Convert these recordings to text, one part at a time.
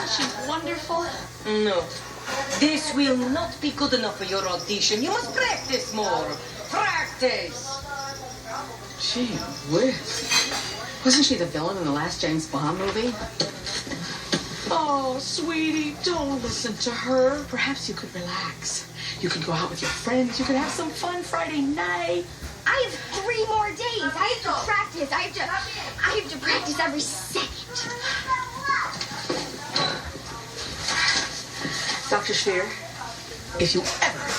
she's wonderful. No. This will not be good enough for your audition. You must practice more. Practice! Gee whiz. Wasn't she the villain in the last James Bond movie? Oh, sweetie, don't listen to her. Perhaps you could relax. You could go out with your friends. You could have some fun Friday night. I have 3 more days. I have to practice. I have to practice every second. Dr. Schwer, if you ever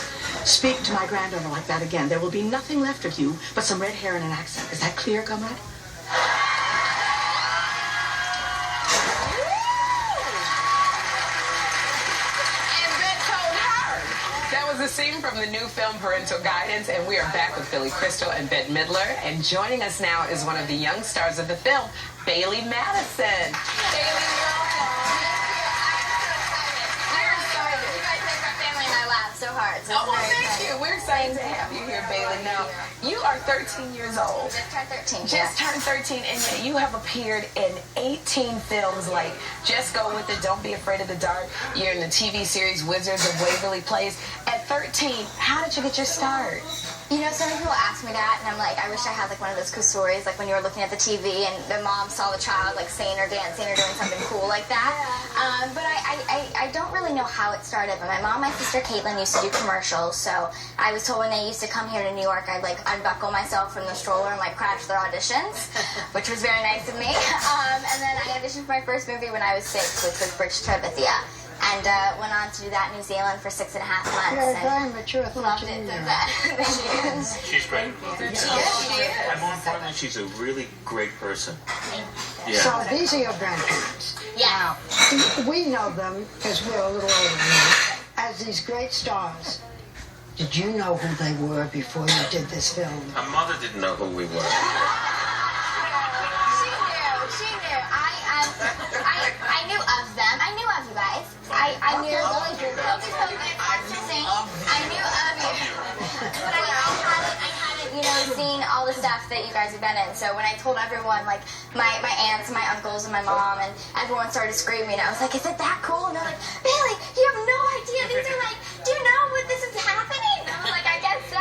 speak to my granddaughter like that again, there will be nothing left of you but some red hair and an accent. Is that clear, comrade? The scene from the new film Parental Guidance, and we are back with Billy Crystal and Bette Midler, and joining us now is one of the young stars of the film, Bailey Madison. Bailey, you're welcome. I'm so excited. You guys make our family and I laugh so hard. So thank you. We're excited to have you here, Bailey. Now, you are 13 years old. Just turned 13. Just turned 13, and yet you have appeared in 18 films like Just Go With It, Don't Be Afraid of the Dark. You're in the TV series Wizards of Waverly Place. At 13, how did you get your start? You know, so many people ask me that, and I'm like, I wish I had like one of those cool stories, like when you were looking at the TV and the mom saw the child like singing or dancing or doing something cool like that. But I don't really know how it started. But my mom, my sister Caitlin used to do commercials, so I was told when they used to come here to New York, I'd like unbuckle myself from the stroller and like crash their auditions, which was very nice of me. And then I auditioned for my first movie when I was 6, which was Bridge to Bette. And went on to do that in New Zealand for 6.5 months. You're very mature. Loved it. She's great. Yes, she is. And more importantly, she's a really great person. Yeah. So these are your grandparents. Yeah. Now, we know them, because we're a little older than you, as these great stars. Did you know who they were before you did this film? Her mother didn't know who we were. She knew. I knew of them. I knew of you guys. I knew Lily Drew. I knew of you. But I hadn't, you know, seen all the stuff that you guys have been in. So when I told everyone, like my aunts and my uncles and my mom, and everyone started screaming, I was like, is it that cool? And they're like, Bailey, you have no idea. These are like, do you know what this is happening? And I was like, I guess so.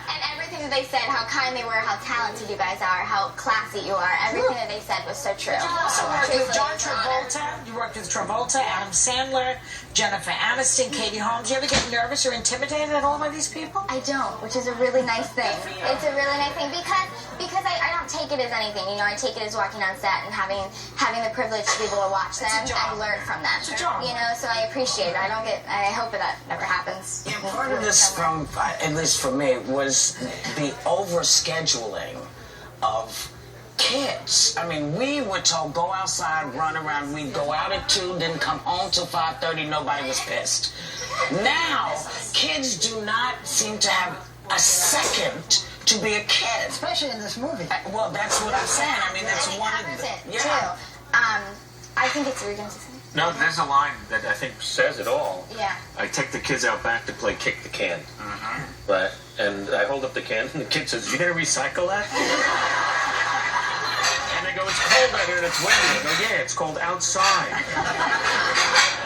And everything that they said, how kind they were, how talented you guys are, how classy you are, everything that they said was so true. You also worked with John Travolta. You worked with Travolta, Adam Sandler, Jennifer Aniston, Katie Holmes. You ever get nervous or intimidated at all by these people? I don't, which is a really nice thing. It's a really nice thing because I don't take it as anything. You know, I take it as walking on set and having the privilege to be able to watch them and learn from them. It's a job. You know, so I appreciate it. I hope that never happens. Yeah, part of this film, at least for me, was the overscheduling of kids. I mean, we were told, go outside, run around. We'd go out at 2, didn't come home till 5:30, nobody was pissed. Now, kids do not seem to have a second to be a kid. Especially in this movie. Well, that's what I'm saying. I mean, that's one of the... Yeah. I think it's Regency. No, there's a line that I think says it all. Yeah. I take the kids out back to play kick the can. Right? And I hold up the can, and the kid says, you gonna recycle that? And they go, it's cold out here and it's windy. I go, yeah, it's cold outside.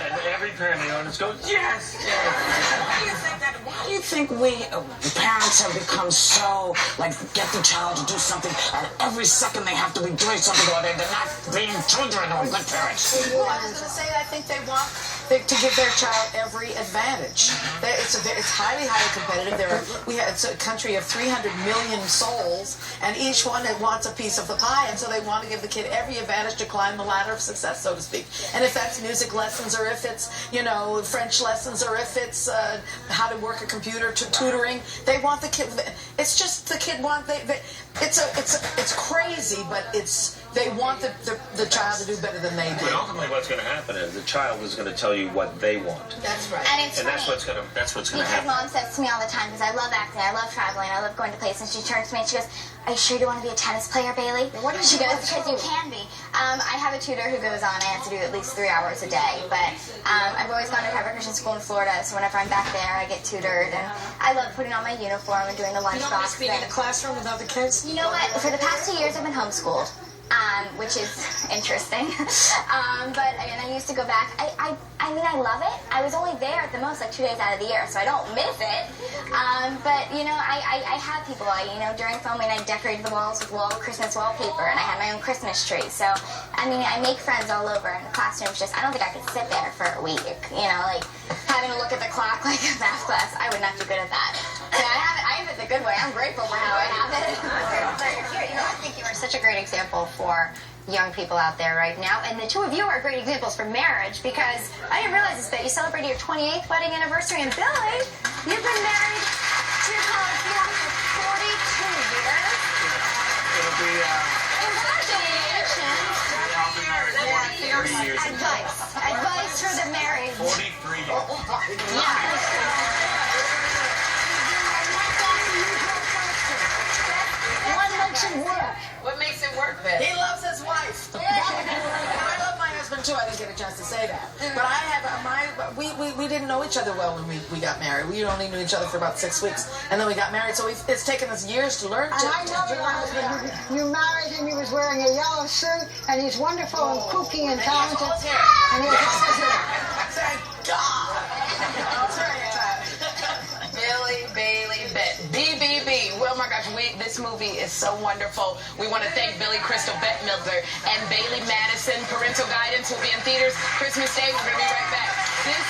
And every parent in the audience goes, yes, yes. Why do you think we parents have become so, like, get the child to do something, and every second they have to be doing something, or they're not being children or good parents? Well, I was going to say, I think they want to give their child every advantage. It's highly, highly competitive. It's a country of 300 million souls, and each one wants a piece of the pie, and so they want to give the kid every advantage to climb the ladder of success, so to speak. And if that's music lessons, or if it's, you know, French lessons, or if it's how to work a computer, tutoring, they want the kid. It's just the kid it's crazy, but they want the child to do better than they do. But ultimately, what's going to happen is the child is going to tell you what they want. That's right. And it's And funny. that's what's going to Because happen. Mom says to me all the time, because I love acting, I love traveling, I love going to places, and she turns to me and she goes, are you sure you want to be a tennis player, Bailey? She goes, because you can be. I have a tutor who goes on, I have to do at least 3 hours a day, but I've always gone to private Christian school in Florida, so whenever I'm back there, I get tutored, and I love putting on my uniform and doing the You don't miss lunchbox being in thing. the classroom with other kids? You know what? For the past 2 years, I've been homeschooled. which is interesting. But I used to go back. I mean, I love it. I was only there at the most like 2 days out of the year, so I don't miss it. But you know, I have people. During filming, I decorated the walls with Christmas wallpaper, and I had my own Christmas tree. So I mean, I make friends all over, and the classroom's just. I don't think I could sit there for a week. Like having to look at the clock like a math class. I would not do good at that. So I have it the good way. I'm grateful for how I have it. I think you are such a great example for young people out there right now, and the two of you are great examples for marriage, because I didn't realize this, but you celebrated your 28th wedding anniversary, and Billy, you've been married to your college sweetheart for 42 years. It'll be, Congratulations. I'll be married 40 years. Advice for the marriage. 43 years. What makes it work? What makes it work, Bette? He loves his wife. I love my husband too. I didn't get a chance to say that. But I have we didn't know each other well when we got married. We only knew each other for about 6 weeks, and then we got married. So it's taken us years to learn. And I know your husband. You married him. He was wearing a yellow suit, and he's wonderful and kooky and talented. And he Thank God. I'll tell you that. Billy, Bailey, Bette, BBB. Well, my gosh, this movie is so wonderful. We want to thank Billy Crystal, Bette Midler, and Bailey Madison. Parental Guidance will be in theaters Christmas Day. We're going to be right back. This